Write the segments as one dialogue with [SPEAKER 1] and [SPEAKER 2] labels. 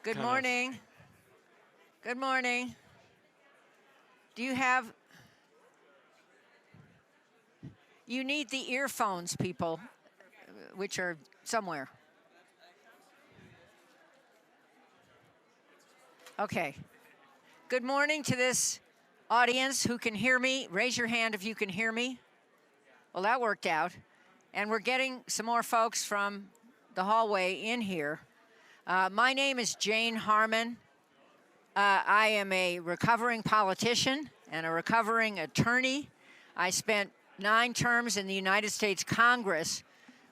[SPEAKER 1] Good morning. Good morning. Do you have... You need the earphones, people, which are somewhere. Okay. Good morning to this audience who can hear me. Raise your hand if you can hear me. Well, that worked out. And we're getting some more folks from the hallway in here. My name is Jane Harmon. I am a recovering politician and a recovering attorney. I spent 9 terms in the United States Congress,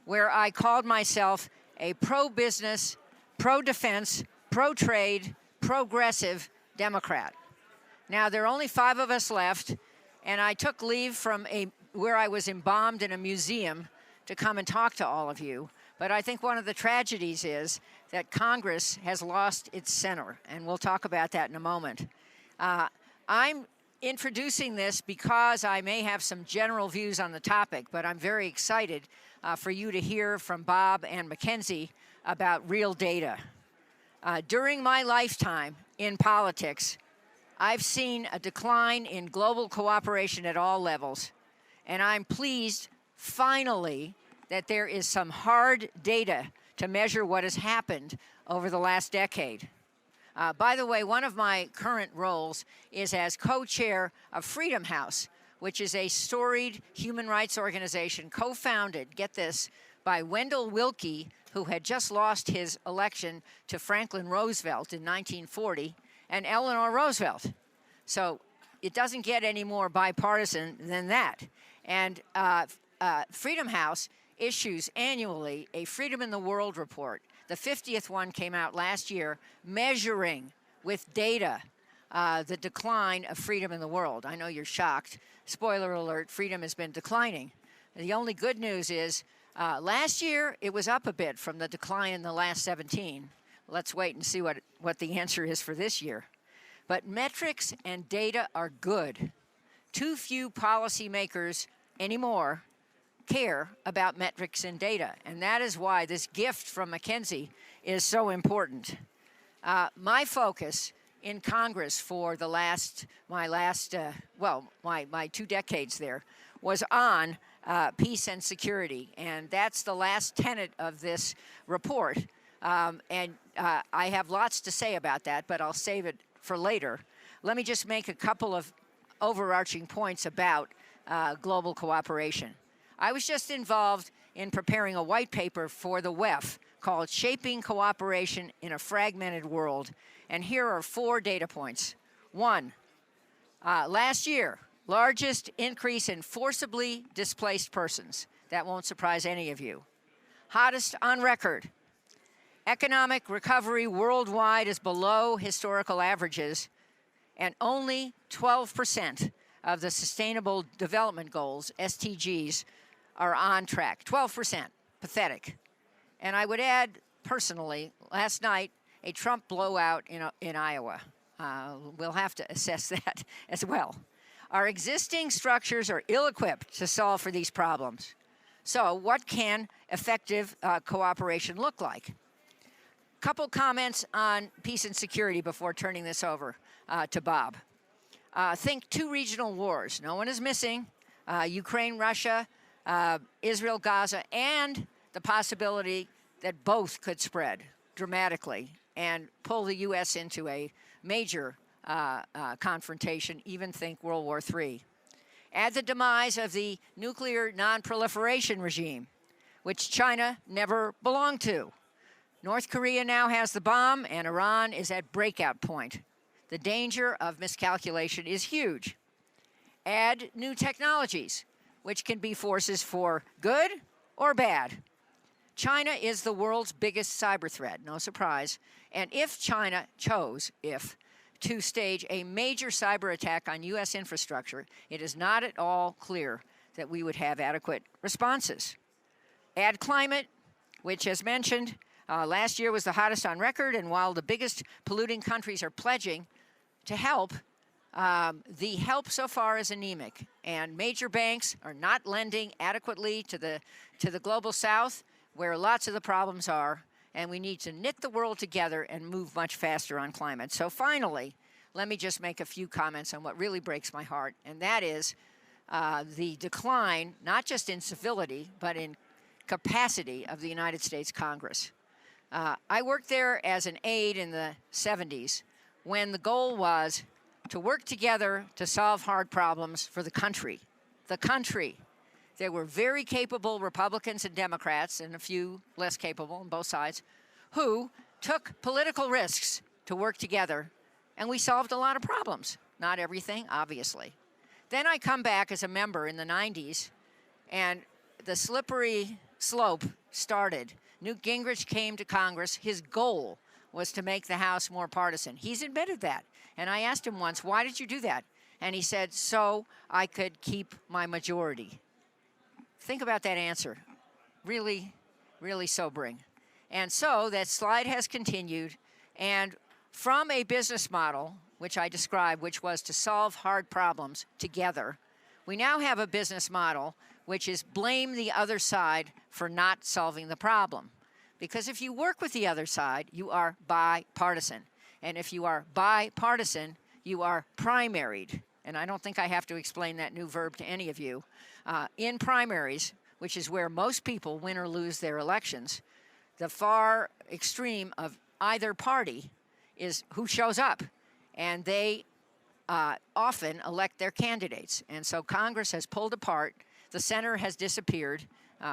[SPEAKER 1] where I called myself a pro-business, pro-defense, pro-trade, progressive Democrat. Now, there are only 5 of us left, and I took leave from where I was embalmed in a museum to come and talk to all of you. But I think one of the tragedies is that Congress has lost its center, and we'll talk about that in a moment. I'm introducing this because I may have some general views on the topic, but I'm very excited for you to hear from Bob and Mackenzie about real data. During my lifetime in politics, I've seen a decline in global cooperation at all levels, and I'm pleased, finally, that there is some hard data to measure what has happened over the last decade. By the way, one of my current roles is as co-chair of Freedom House, which is a storied human rights organization co-founded, get this, by Wendell Willkie, who had just lost his election to Franklin Roosevelt in 1940, and Eleanor Roosevelt. So it doesn't get any more bipartisan than that. And Freedom House issues annually a Freedom in the World report. The 50th one came out last year, measuring with data the decline of freedom in the world. I know you're shocked. Spoiler alert, freedom has been declining. The only good news is last year it was up a bit from the decline in the last 17. Let's wait and see what the answer is for this year. But metrics and data are good. Too few policymakers anymore care about metrics and data, and that is why this gift from Mackenzie is so important. My focus in Congress for my 2 decades there was on peace and security, and that's the last tenet of this report. I have lots to say about that, but I'll save it for later. Let me just make a couple of overarching points about global cooperation. I was just involved in preparing a white paper for the WEF called Shaping Cooperation in a Fragmented World. And here are 4 data points. 1, last year, largest increase in forcibly displaced persons. That won't surprise any of you. Hottest on record. Economic recovery worldwide is below historical averages, and only 12% of the Sustainable Development Goals, SDGs, are on track. 12%. Pathetic. And I would add, personally, last night, a Trump blowout in Iowa. We'll have to assess that as well. Our existing structures are ill-equipped to solve for these problems. So what can effective cooperation look like? Couple comments on peace and security before turning this over to Bob. Think 2 regional wars. No one is missing. Ukraine, Russia, Israel, Gaza, and the possibility that both could spread dramatically and pull the U.S. into a major confrontation, even think World War III. Add the demise of the nuclear non-proliferation regime, which China never belonged to. North Korea now has the bomb, and Iran is at breakout point. The danger of miscalculation is huge. Add new technologies, which can be forces for good or bad. China is the world's biggest cyber threat, no surprise. And if China chose, to stage a major cyber attack on U.S. infrastructure, it is not at all clear that we would have adequate responses. Add climate, which, as mentioned, last year was the hottest on record, and while the biggest polluting countries are pledging to help, the help so far is anemic, and major banks are not lending adequately to the global south, where lots of the problems are, and we need to knit the world together and move much faster on climate. So finally, let me just make a few comments on what really breaks my heart, and that is the decline, not just in civility, but in capacity of the United States Congress. I worked there as an aide in the 70s when the goal was to work together to solve hard problems for the country. The country. There were very capable Republicans and Democrats, and a few less capable on both sides, who took political risks to work together, and we solved a lot of problems. Not everything, obviously. Then I come back as a member in the 90s, and the slippery slope started. Newt Gingrich came to Congress. His goal was to make the House more partisan. He's admitted that. And I asked him once, why did you do that? And he said, so I could keep my majority. Think about that answer. Really, really sobering. And so that slide has continued. And from a business model, which I described, which was to solve hard problems together, we now have a business model which is blame the other side for not solving the problem. Because if you work with the other side, you are bipartisan. And if you are bipartisan, you are primaried. And I don't think I have to explain that new verb to any of you. In primaries, which is where most people win or lose their elections, the far extreme of either party is who shows up. And they often elect their candidates. And so Congress has pulled apart. The center has disappeared.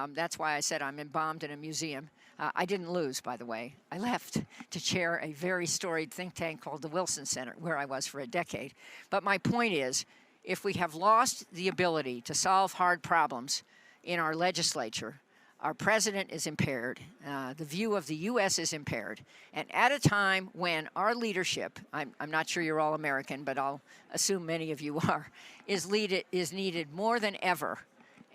[SPEAKER 1] That's why I said I'm embalmed in a museum. I didn't lose, by the way. I left to chair a very storied think tank called the Wilson Center, where I was for a decade. But my point is, if we have lost the ability to solve hard problems in our legislature, our president is impaired, the view of the U.S. is impaired, and at a time when our leadership, I'm not sure you're all American, but I'll assume many of you are, is needed more than ever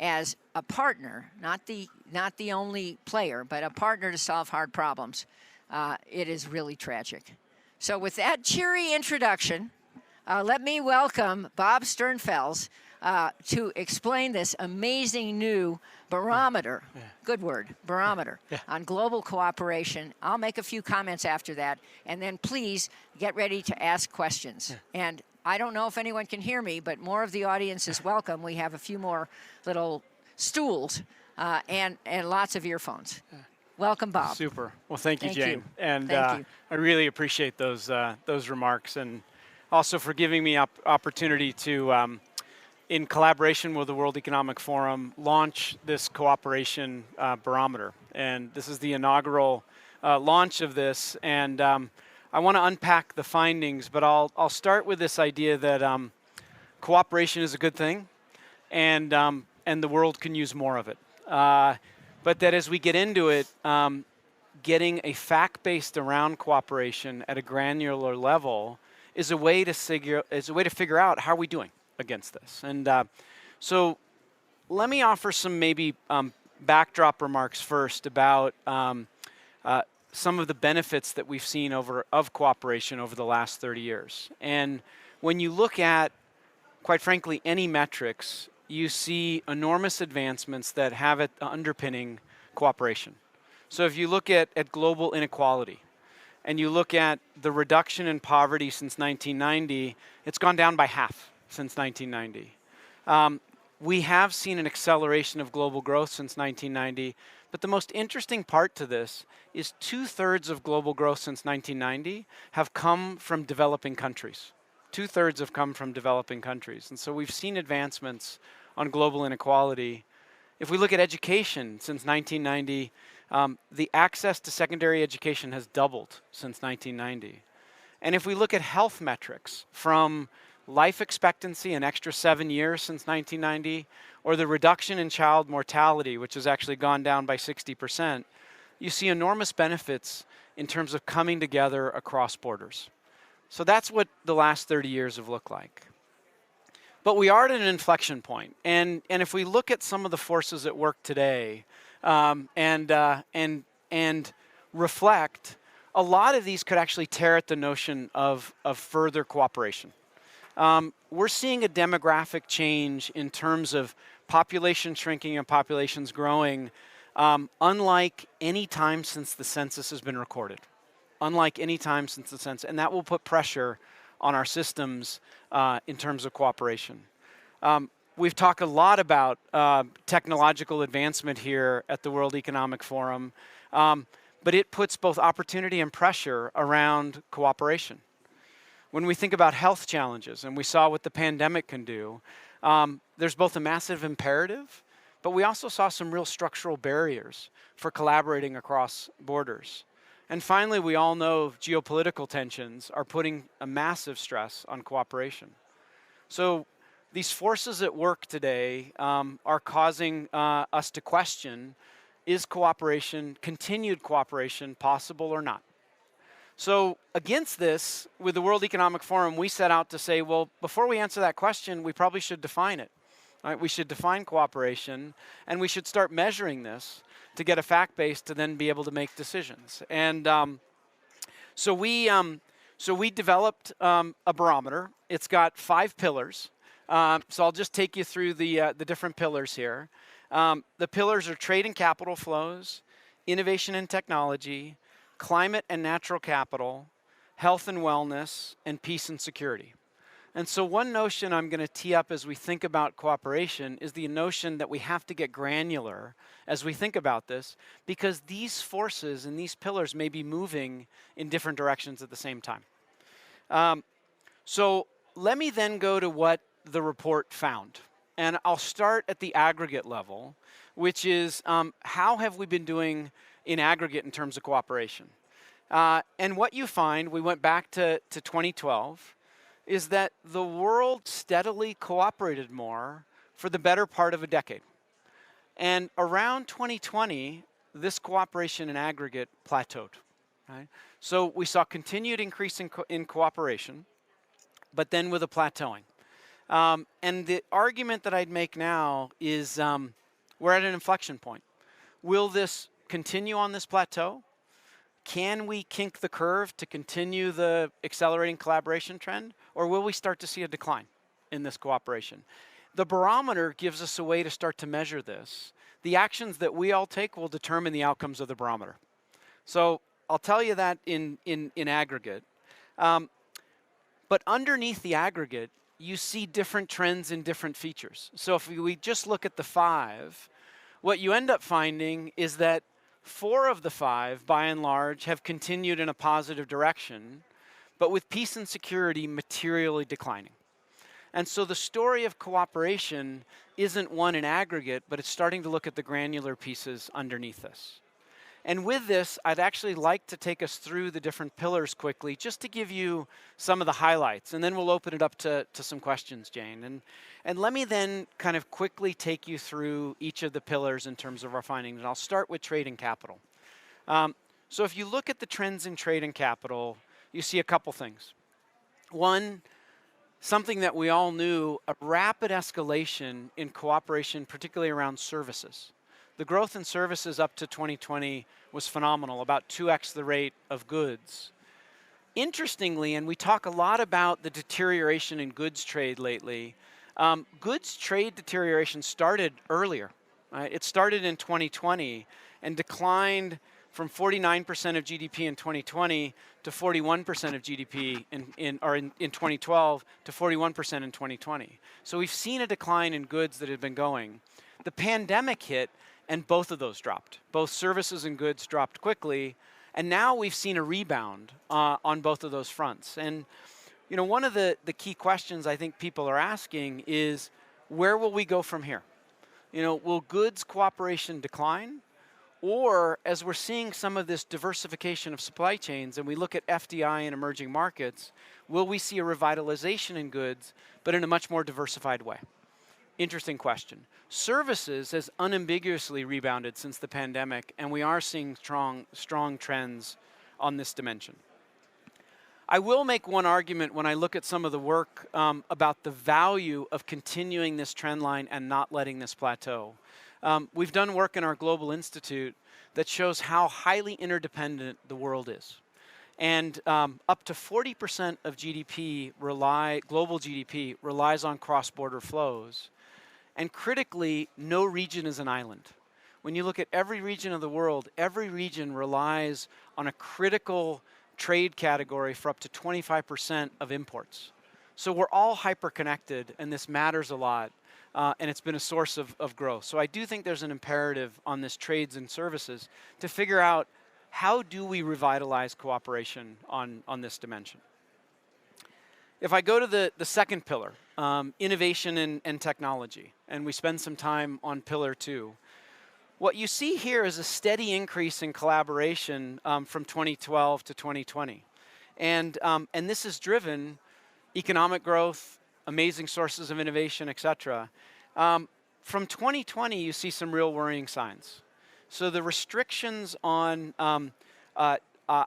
[SPEAKER 1] as a partner, not the only player, but a partner to solve hard problems, it is really tragic. So with that cheery introduction, let me welcome Bob Sternfels to explain this amazing new barometer, good word, barometer, on global cooperation. I'll make a few comments after that, and then please get ready to ask questions. And I don't know if anyone can hear me, but more of the audience is welcome. We have a few more little stools and lots of earphones. Welcome, Bob.
[SPEAKER 2] Super. Well, thank you, Jane. And
[SPEAKER 1] Thank you.
[SPEAKER 2] I really appreciate those remarks, and also for giving me opportunity to, in collaboration with the World Economic Forum, launch this cooperation barometer. And this is the inaugural launch of this. And I want to unpack the findings, but I'll start with this idea that cooperation is a good thing, and the world can use more of it. But that as we get into it, getting a fact-based around cooperation at a granular level is a way to figure out how are we doing against this. And so let me offer some maybe backdrop remarks first about some of the benefits that we've seen of cooperation over the last 30 years. And when you look at, quite frankly, any metrics, you see enormous advancements that have it underpinning cooperation. So if you look at global inequality, and you look at the reduction in poverty since 1990, it's gone down by half since 1990. We have seen an acceleration of global growth since 1990, but the most interesting part to this is 2/3 of global growth since 1990 have come from developing countries. 2/3 have come from developing countries. And so we've seen advancements on global inequality. If we look at education since 1990, the access to secondary education has doubled since 1990. And if we look at health metrics, from life expectancy, an extra 7 years since 1990, or the reduction in child mortality, which has actually gone down by 60%, you see enormous benefits in terms of coming together across borders. So that's what the last 30 years have looked like. But we are at an inflection point. And if we look at some of the forces at work today and reflect, a lot of these could actually tear at the notion of further cooperation. We're seeing a demographic change in terms of population shrinking and populations growing unlike any time since the census has been recorded. Unlike any time since the census, and that will put pressure on our systems in terms of cooperation. We've talked a lot about technological advancement here at the World Economic Forum, but it puts both opportunity and pressure around cooperation. When we think about health challenges, and we saw what the pandemic can do, there's both a massive imperative, but we also saw some real structural barriers for collaborating across borders. And finally, we all know geopolitical tensions are putting a massive stress on cooperation. So these forces at work today are causing us to question, is cooperation, continued cooperation, possible or not? So against this, with the World Economic Forum, we set out to say, well, before we answer that question, we probably should define it. Right? We should define cooperation, and we should start measuring this to get a fact base to then be able to make decisions. And so we developed a barometer. It's got 5 pillars. So I'll just take you through the different pillars here. The pillars are trade and capital flows, innovation and technology, climate and natural capital, health and wellness, and peace and security. And so one notion I'm going to tee up as we think about cooperation is the notion that we have to get granular as we think about this, because these forces and these pillars may be moving in different directions at the same time. So let me then go to what the report found. And I'll start at the aggregate level, which is how have we been doing in aggregate in terms of cooperation? And what you find, we went back to 2012, is that the world steadily cooperated more for the better part of a decade. And around 2020, this cooperation in aggregate plateaued. Right? So we saw continued increase in cooperation, but then with a plateauing. And the argument that I'd make now is we're at an inflection point. Will this continue on this plateau? Can we kink the curve to continue the accelerating collaboration trend, or will we start to see a decline in this cooperation? The barometer gives us a way to start to measure this. The actions that we all take will determine the outcomes of the barometer. So I'll tell you that in aggregate. But underneath the aggregate, you see different trends in different features. So if we just look at the 5, what you end up finding is that 4 of the 5, by and large, have continued in a positive direction, but with peace and security materially declining. And so the story of cooperation isn't one in aggregate, but it's starting to look at the granular pieces underneath this. And with this, I'd actually like to take us through the different pillars quickly, just to give you some of the highlights, and then we'll open it up to some questions, Jane. And let me then kind of quickly take you through each of the pillars in terms of our findings, and I'll start with trade and capital. So if you look at the trends in trade and capital, you see a couple things. One, something that we all knew, a rapid escalation in cooperation, particularly around services. The growth in services up to 2020 was phenomenal, about 2x the rate of goods. Interestingly, and we talk a lot about the deterioration in goods trade lately, goods trade deterioration started earlier. Right? It started in 2020 and declined from 49% of GDP in 2020 to 41% of GDP in 2012 to 41% in 2020. So we've seen a decline in goods that had been going. The pandemic hit, and both of those dropped. Both services and goods dropped quickly, and now we've seen a rebound on both of those fronts. And you know, one of the key questions I think people are asking is, where will we go from here? You know, will goods cooperation decline? Or as we're seeing some of this diversification of supply chains and we look at FDI in emerging markets, will we see a revitalization in goods, but in a much more diversified way? Interesting question. Services has unambiguously rebounded since the pandemic, and we are seeing strong trends on this dimension. I will make one argument when I look at some of the work about the value of continuing this trend line and not letting this plateau. We've done work in our Global Institute that shows how highly interdependent the world is. And up to 40% of global GDP relies on cross-border flows. And critically, no region is an island. when you look at every region of the world, every region relies on a critical trade category for up to 25% of imports. So we're all hyper-connected, and this matters a lot, and it's been a source of growth. So I do think there's an imperative on this trades and services to figure out how do we revitalize cooperation on this dimension. If I go to the second pillar, innovation and technology, and we spend some time on pillar 2, what you see here is a steady increase in collaboration from 2012 to 2020. And this is driven economic growth, amazing sources of innovation, et cetera. From 2020, you see some real worrying signs. So the restrictions on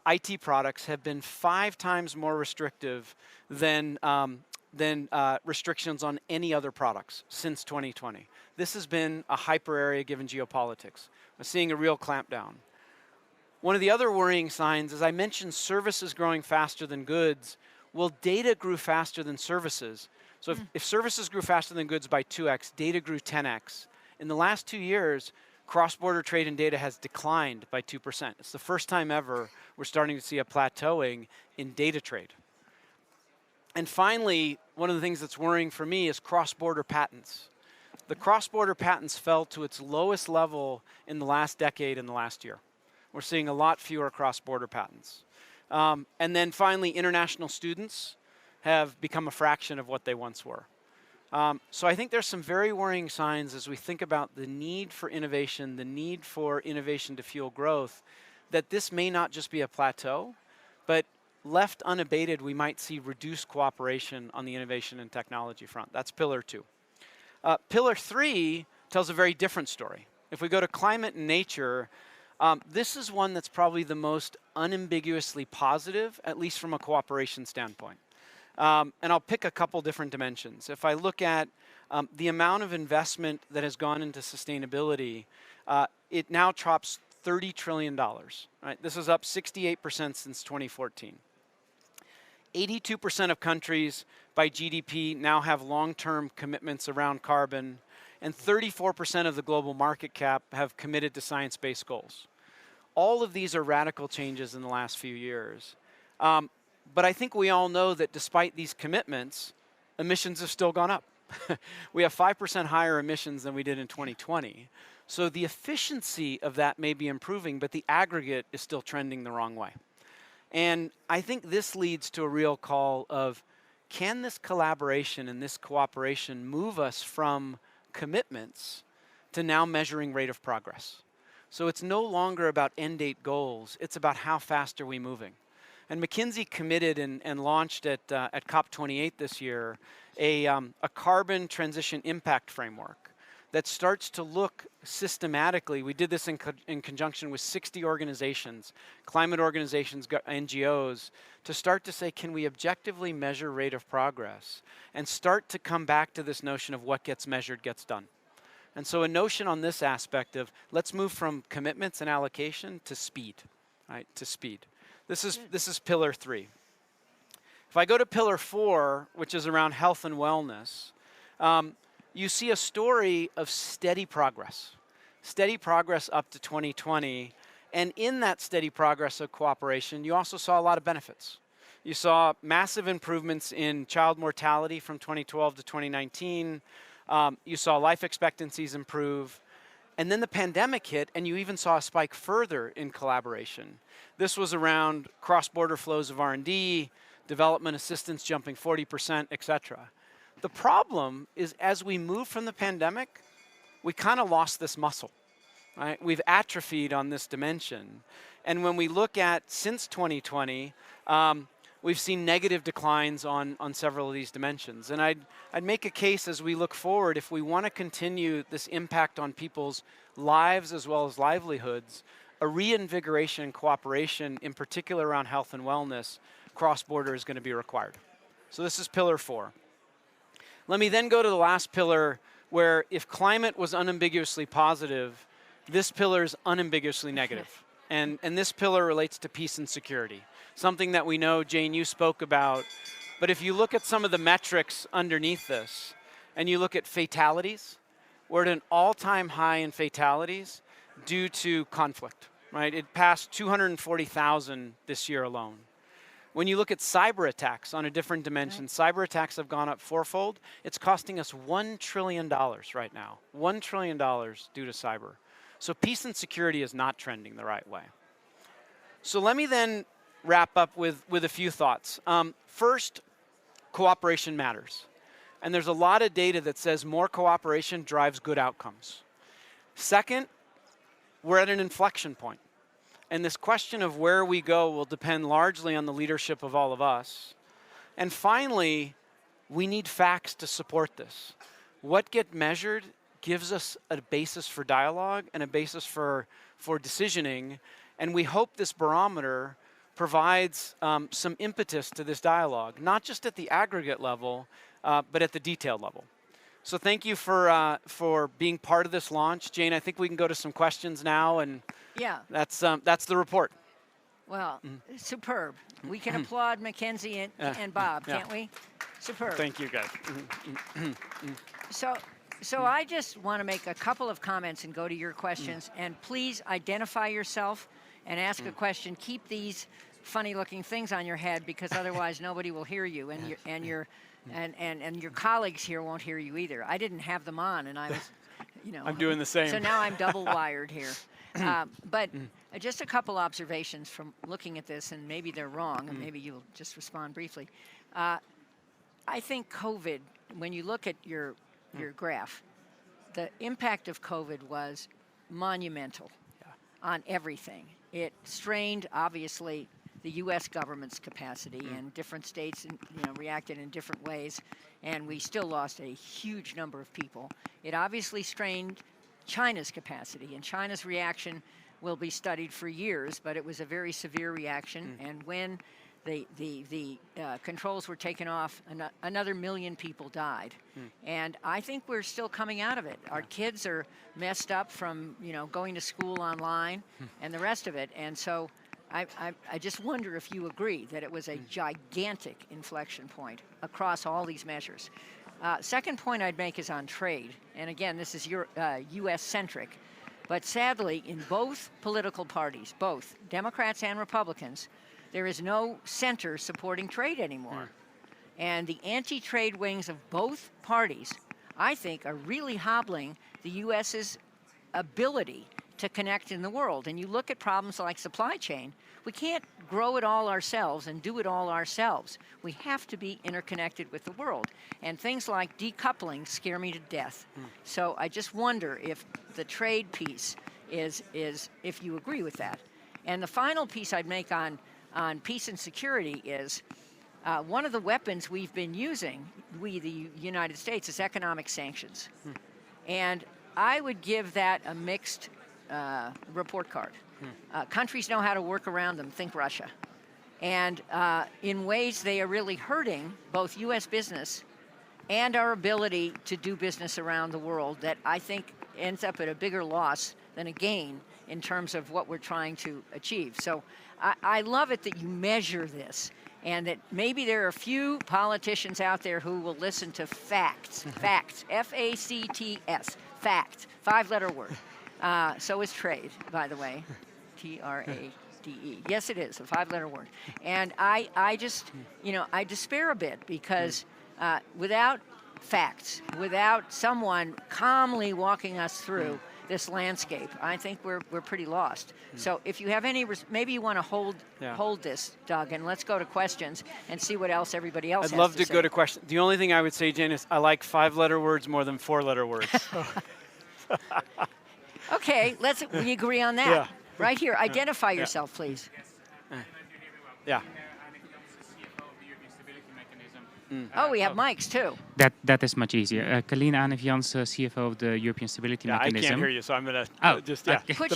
[SPEAKER 2] IT products have been 5 times more restrictive than restrictions on any other products since 2020. This has been a hyper area given geopolitics. We're seeing a real clampdown. One of the other worrying signs, as I mentioned, services growing faster than goods. Well, data grew faster than services. So if services grew faster than goods by 2x, data grew 10x. In the last 2 years, cross-border trade and data has declined by 2%. It's the first time ever we're starting to see a plateauing in data trade. And finally, one of the things that's worrying for me is cross-border patents. The cross-border patents fell to its lowest level in the last decade in the last year. We're seeing a lot fewer cross-border patents. And then finally, international students have become a fraction of what they once were. So I think there's some very worrying signs as we think about the need for innovation, the need for innovation to fuel growth, that this may not just be a plateau, but left unabated, we might see reduced cooperation on the innovation and technology front. That's pillar 2. Pillar 3 tells a very different story. If we go to climate and nature, this is one that's probably the most unambiguously positive, at least from a cooperation standpoint. And I'll pick a couple different dimensions. If I look at the amount of investment that has gone into sustainability, it now tops $30 trillion. Right? This is up 68% since 2014. 82% of countries by GDP now have long-term commitments around carbon, and 34% of the global market cap have committed to science-based goals. All of these are radical changes in the last few years. But I think we all know that despite these commitments, emissions have still gone up. We have 5% higher emissions than we did in 2020. So the efficiency of that may be improving, but the aggregate is still trending the wrong way. And I think this leads to a real call of, can this collaboration and this cooperation move us from commitments to now measuring rate of progress? So it's no longer about end date goals, it's about how fast are we moving. And McKinsey committed and launched at COP28 this year a carbon transition impact framework that starts to look systematically. We did this in conjunction with 60 organizations, climate organizations, NGOs, to start to say, can we objectively measure rate of progress and start to come back to this notion of what gets measured gets done. And so a notion on this aspect of let's move from commitments and allocation to speed, right? To speed. This is pillar 3. If I go to pillar 4, which is around health and wellness, you see a story of steady progress up to 2020. And in that steady progress of cooperation, you also saw a lot of benefits. You saw massive improvements in child mortality from 2012 to 2019. You saw life expectancies improve. And then the pandemic hit, and you even saw a spike further in collaboration. This was around cross-border flows of R&D, development assistance jumping 40%, et cetera. The problem is as we move from the pandemic, we kind of lost this muscle, right? We've atrophied on this dimension. And when we look at since 2020, we've seen negative declines on several of these dimensions. And I'd make a case as we look forward, if we want to continue this impact on people's lives as well as livelihoods, a reinvigoration and cooperation, in particular around health and wellness, cross-border is going to be required. So this is pillar 4. Let me then go to the last pillar, where if climate was unambiguously positive, this pillar is unambiguously negative. And this pillar relates to peace and security, something that we know, Jane, you spoke about. But if you look at some of the metrics underneath this, and you look at fatalities, we're at an all-time high in fatalities, due to conflict, right? It passed 240,000 this year alone. When you look at cyber attacks on a different dimension, cyber attacks have gone up fourfold. It's costing us $1 trillion right now. $1 trillion due to cyber. So peace and security is not trending the right way. So let me then wrap up with a few thoughts. First, cooperation matters. And there's a lot of data that says more cooperation drives good outcomes. Second, we're at an inflection point. And this question of where we go will depend largely on the leadership of all of us. And finally, we need facts to support this. What gets measured gives us a basis for dialogue and a basis for decisioning. And we hope this barometer provides some impetus to this dialogue, not just at the aggregate level, but at the detailed level. So thank you for being part of this launch. Jane, I think we can go to some questions now, and
[SPEAKER 1] yeah,
[SPEAKER 2] that's the report.
[SPEAKER 1] Well, superb. We can applaud Mackenzie and Bob, can't we? Superb.
[SPEAKER 2] Thank you, guys.
[SPEAKER 1] So I just want to make a couple of comments and go to your questions. And please identify yourself and ask a question. Keep these funny-looking things on your head, because otherwise nobody will hear you, and your colleagues here won't hear you either. I didn't have them on, and I was,
[SPEAKER 2] I'm doing the same.
[SPEAKER 1] So now I'm double wired here. But just a couple observations from looking at this, and maybe they're wrong, and maybe you'll just respond briefly. I think COVID, when you look at your graph, the impact of COVID was monumental on everything. It strained, obviously, the U.S. government's capacity, and different states reacted in different ways, and we still lost a huge number of people. It obviously strained China's capacity, and China's reaction will be studied for years, but it was a very severe reaction, and when the controls were taken off, another 1 million people died. And I think we're still coming out of it. Our kids are messed up from going to school online and the rest of it, and so I just wonder if you agree that it was a gigantic inflection point across all these measures. Second point I'd make is on trade. And again, this is U.S.-centric. But sadly, in both political parties, both Democrats and Republicans, there is no center supporting trade anymore. And the anti-trade wings of both parties, I think, are really hobbling the U.S.'s ability to connect in the world. And you look at problems like supply chain, we can't grow it all ourselves and do it all ourselves. We have to be interconnected with the world. And things like decoupling scare me to death. So I just wonder if the trade piece is if you agree with that. And the final piece I'd make on peace and security is one of the weapons we've been using, we, the United States, is economic sanctions. And I would give that a mixed report card. Countries know how to work around them, think Russia. And in ways they are really hurting both U.S. business and our ability to do business around the world, that I think ends up at a bigger loss than a gain in terms of what we're trying to achieve. So I love it that you measure this, and that maybe there are a few politicians out there who will listen to facts, facts, F-A-C-T-S, fact, 5-letter word. So is trade, by the way, T-R-A-D-E. Yes, it is, a 5-letter word. And I just, I despair a bit, because without facts, without someone calmly walking us through this landscape, I think we're pretty lost. So if you have any, maybe you want to hold this, Doug, and let's go to questions and see what else everybody else has to say.
[SPEAKER 2] I'd love to go to questions. The only thing I would say, Jane, is I like 5-letter words more than 4-letter words.
[SPEAKER 1] Okay, we agree on that.
[SPEAKER 2] Yeah.
[SPEAKER 1] Right here, identify yourself, please.
[SPEAKER 2] Yeah.
[SPEAKER 1] Oh, we have mics too.
[SPEAKER 3] That is much easier. Kalina Arnev-Jans, CFO of the European Stability Mechanism.
[SPEAKER 2] I can't hear you, so I'm going
[SPEAKER 3] to
[SPEAKER 2] just,
[SPEAKER 3] okay.
[SPEAKER 1] Put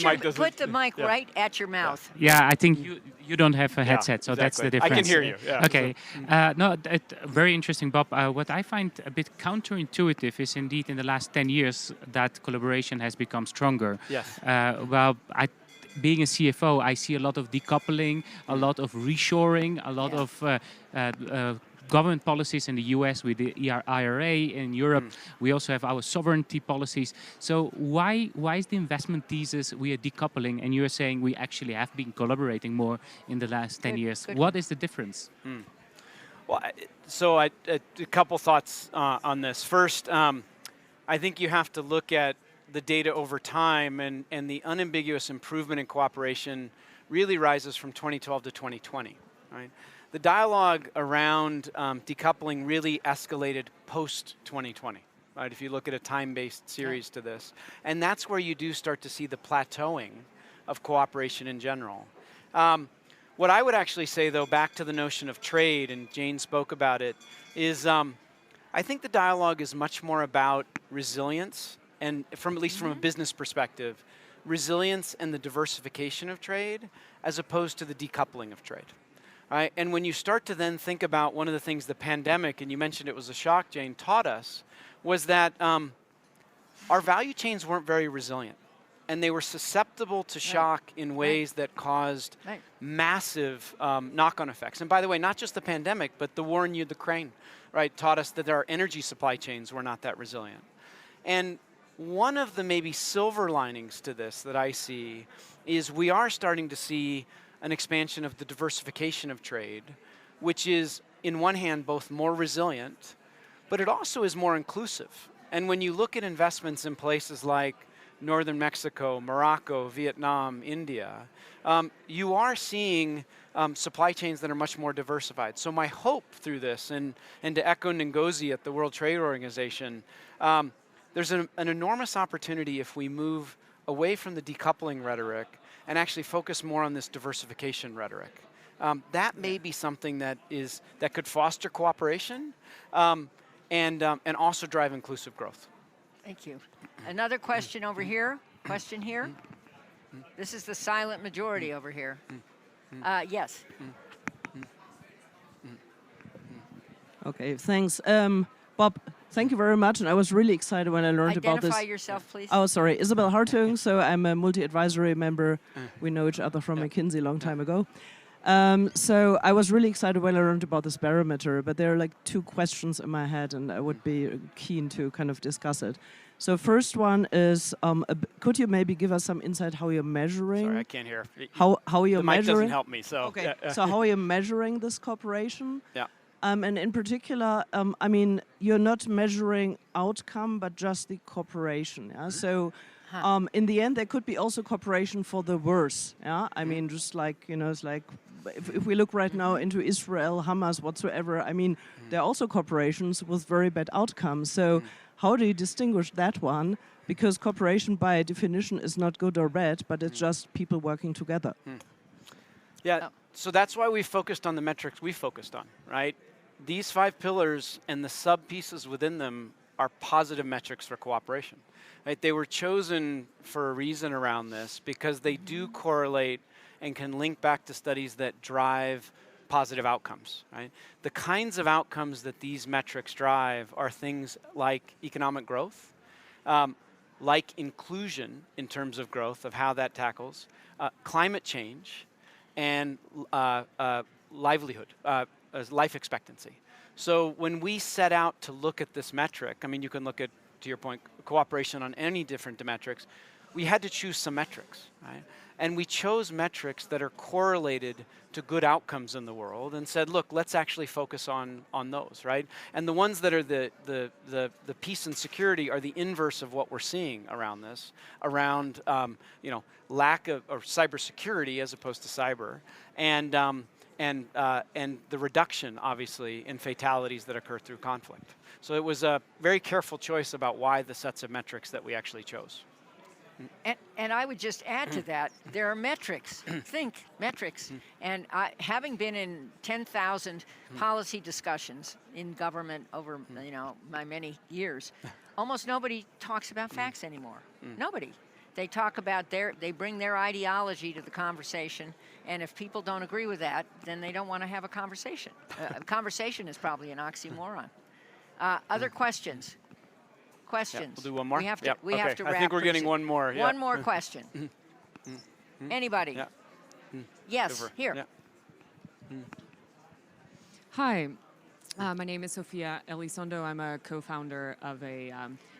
[SPEAKER 1] the mic right at your mouth.
[SPEAKER 3] Yeah, I think you don't have a headset, so that's the difference.
[SPEAKER 2] I can hear you. Yeah.
[SPEAKER 3] Okay. Very interesting, Bob. What I find a bit counterintuitive is indeed in the last 10 years that collaboration has become stronger.
[SPEAKER 2] Yes.
[SPEAKER 3] Being a CFO, I see a lot of decoupling, a lot of reshoring, a lot of government policies in the US with the IRA. In Europe, we also have our sovereignty policies. So why is the investment thesis we are decoupling, and you're saying we actually have been collaborating more in the last 10 years? What is the difference?
[SPEAKER 2] Well, a couple thoughts on this. First, I think you have to look at the data over time, and the unambiguous improvement in cooperation really rises from 2012 to 2020, right? The dialogue around decoupling really escalated post-2020, right? If you look at a time-based series to this. And that's where you do start to see the plateauing of cooperation in general. What I would actually say, though, back to the notion of trade, and Jane spoke about it, is I think the dialogue is much more about resilience, and at least from a business perspective, resilience and the diversification of trade, as opposed to the decoupling of trade. Right? And when you start to then think about one of the things the pandemic, and you mentioned it was a shock, Jane, taught us, was that our value chains weren't very resilient. And they were susceptible to shock in ways that caused massive knock-on effects. And by the way, not just the pandemic, but the war in Ukraine, right, taught us that our energy supply chains were not that resilient. And one of the maybe silver linings to this that I see is we are starting to see an expansion of the diversification of trade, which is, in one hand, both more resilient, but it also is more inclusive. And when you look at investments in places like northern Mexico, Morocco, Vietnam, India, you are seeing supply chains that are much more diversified. So my hope through this, and to echo Ngozi at the World Trade Organization, there's an enormous opportunity if we move away from the decoupling rhetoric and actually focus more on this diversification rhetoric. That may be something that could foster cooperation and also drive inclusive growth.
[SPEAKER 1] Thank you. Another question over here. Question here. This is the silent majority over here. Yes.
[SPEAKER 4] Okay, thanks. Bob, thank you very much. And I was really excited when I learned about this.
[SPEAKER 1] Identify yourself, please.
[SPEAKER 4] Oh, sorry. Isabel Hartung. So I'm a multi-advisory member. We know each other from McKinsey a long time ago. So I was really excited when I learned about this barometer, but there are like two questions in my head, and I would be keen to kind of discuss it. So first one is, could you maybe give us some insight how you're measuring?
[SPEAKER 2] Sorry, I can't hear.
[SPEAKER 4] How you're measuring?
[SPEAKER 2] The mic doesn't help me, so.
[SPEAKER 4] Okay, so how are you measuring this cooperation?
[SPEAKER 2] Yeah.
[SPEAKER 4] And in particular, I mean, you're not measuring outcome, but just the cooperation. Yeah? So in the end, there could be also cooperation for the worse. Yeah, I mean, just like, you know, it's like, if we look right now into Israel, Hamas, whatsoever, I mean, there are also corporations with very bad outcomes. So how do you distinguish that one? Because cooperation by definition is not good or bad, but it's just people working together.
[SPEAKER 2] Yeah, so that's why we focused on the metrics we focused on, right? These 5 pillars and the sub-pieces within them are positive metrics for cooperation. Right? They were chosen for a reason around this because they do correlate and can link back to studies that drive positive outcomes. Right? The kinds of outcomes that these metrics drive are things like economic growth, like inclusion in terms of growth, of how that tackles, climate change, and livelihood, life expectancy. So when we set out to look at this metric, I mean, you can look at, to your point, cooperation on any different metrics, we had to choose some metrics, right? And we chose metrics that are correlated to good outcomes in the world and said, look, let's actually focus on those, right? And the ones that are the peace and security are the inverse of what we're seeing around this, around you know, lack of or cybersecurity as opposed to cyber, and the reduction, obviously, in fatalities that occur through conflict. So it was a very careful choice about why the sets of metrics that we actually chose.
[SPEAKER 1] And I would just add to that, there are metrics, think metrics. And having been in 10,000 policy discussions in government over my many years, almost nobody talks about facts anymore. Nobody. They talk about they bring their ideology to the conversation, and if people don't agree with that, then they don't want to have a conversation. Conversation is probably an oxymoron. Other questions? Questions?
[SPEAKER 2] Yeah, we'll do one more.
[SPEAKER 1] We have to. We have to wrap.
[SPEAKER 2] I think we're getting one more. Yeah.
[SPEAKER 1] One more question. Anybody?
[SPEAKER 2] Yeah.
[SPEAKER 1] Yes.
[SPEAKER 2] Over.
[SPEAKER 1] Here.
[SPEAKER 2] Yeah.
[SPEAKER 5] Hi. My name is Sofia Elizondo. I'm a co-founder of a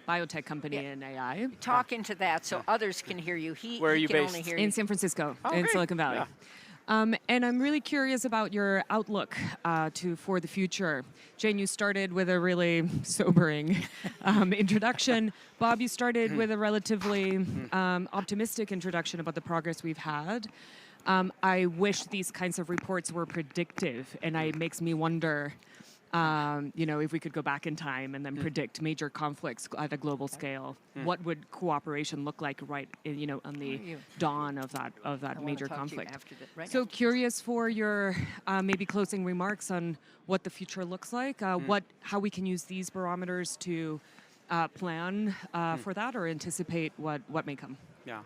[SPEAKER 5] biotech company in AI.
[SPEAKER 1] Talk into that so others can hear you.
[SPEAKER 2] Where are
[SPEAKER 1] he
[SPEAKER 2] you
[SPEAKER 1] can
[SPEAKER 2] based?
[SPEAKER 1] only hear
[SPEAKER 5] In
[SPEAKER 1] you.
[SPEAKER 5] San Francisco,
[SPEAKER 2] Oh,
[SPEAKER 5] in
[SPEAKER 2] great.
[SPEAKER 5] Silicon Valley.
[SPEAKER 2] Yeah.
[SPEAKER 5] And I'm really curious about your outlook for the future. Jane, you started with a really sobering introduction. Bob, you started with a relatively optimistic introduction about the progress we've had. I wish these kinds of reports were predictive, and it makes me wonder, if we could go back in time and then predict major conflicts at a global scale, what would cooperation look like on the dawn of that
[SPEAKER 1] I wanna
[SPEAKER 5] major
[SPEAKER 1] talk to you
[SPEAKER 5] conflict?
[SPEAKER 1] after right
[SPEAKER 5] So
[SPEAKER 1] after this.
[SPEAKER 5] curious for your maybe closing remarks on what the future looks like, how we can use these barometers to plan for that or anticipate what may come.
[SPEAKER 2] Yeah.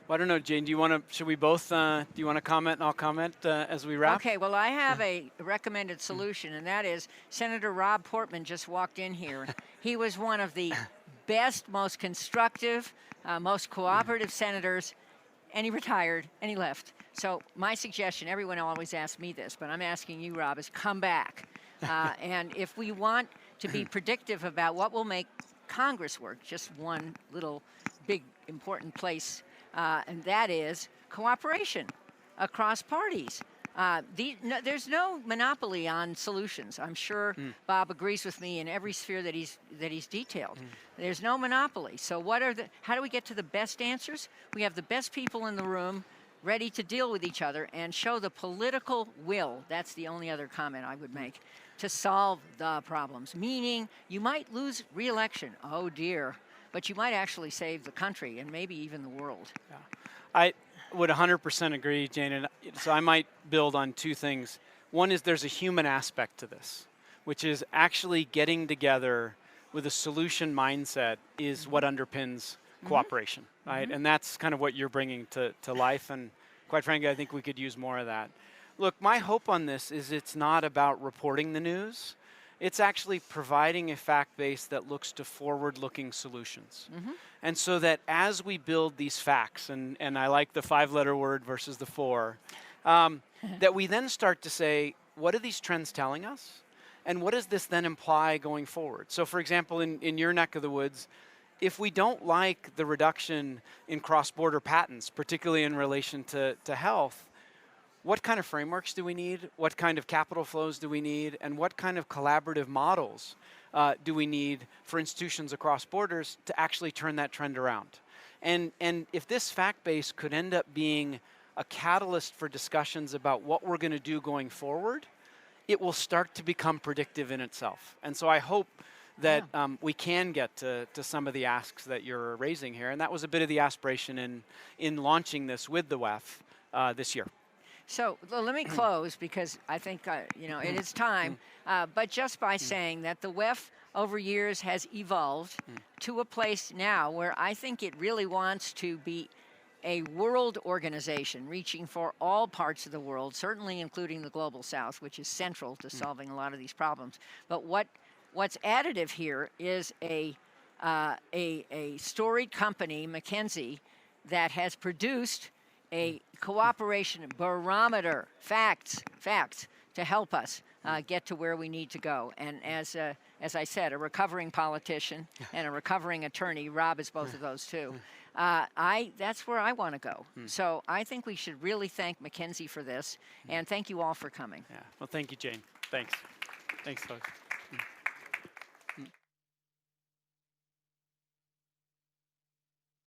[SPEAKER 2] Well, I don't know, Jane. Should we both? Do you want to comment and I'll comment as we wrap?
[SPEAKER 1] Okay, well, I have a recommended solution, and that is Senator Rob Portman just walked in here. He was one of the best, most constructive, most cooperative senators, and he retired and he left. So my suggestion, everyone always asks me this, but I'm asking you, Rob, is come back. And if we want to be predictive about what will make Congress work, just one little big important place, and that is cooperation across parties. There's no monopoly on solutions. I'm sure Bob agrees with me in every sphere that he's detailed. There's no monopoly. So how do we get to the best answers? We have the best people in the room ready to deal with each other and show the political will. That's the only other comment I would make to solve the problems. Meaning you might lose re-election. Oh dear. But you might actually save the country and maybe even the world.
[SPEAKER 2] Yeah. I would 100% agree, Jane. And so I might build on two things. One is there's a human aspect to this, which is actually getting together with a solution mindset is what underpins cooperation, right? And that's kind of what you're bringing to life. And quite frankly, I think we could use more of that. Look, my hope on this is it's not about reporting the news. It's actually providing a fact base that looks to forward-looking solutions. And so that as we build these facts, and I like the 5-letter word versus the 4, that we then start to say, what are these trends telling us? And what does this then imply going forward? So for example, in your neck of the woods, if we don't like the reduction in cross-border patents, particularly in relation to health, what kind of frameworks do we need? What kind of capital flows do we need? And what kind of collaborative models do we need for institutions across borders to actually turn that trend around? And if this fact base could end up being a catalyst for discussions about what we're going to do going forward, it will start to become predictive in itself. And so I hope that we can get to some of the asks that you're raising here. And that was a bit of the aspiration in launching this with the WEF this year.
[SPEAKER 1] So let me close because I think it is time. But just by saying that the WEF over years has evolved to a place now where I think it really wants to be a world organization reaching for all parts of the world, certainly including the global south, which is central to solving a lot of these problems. But what's additive here is a storied company, McKinsey, that has produced a cooperation barometer, facts to help us get to where we need to go. And as I said, a recovering politician and a recovering attorney, Rob is both of those too. That's where I want to go. So I think we should really thank McKinsey for this, and thank you all for coming.
[SPEAKER 2] Yeah. Well, thank you, Jane. Thanks. Thanks, folks.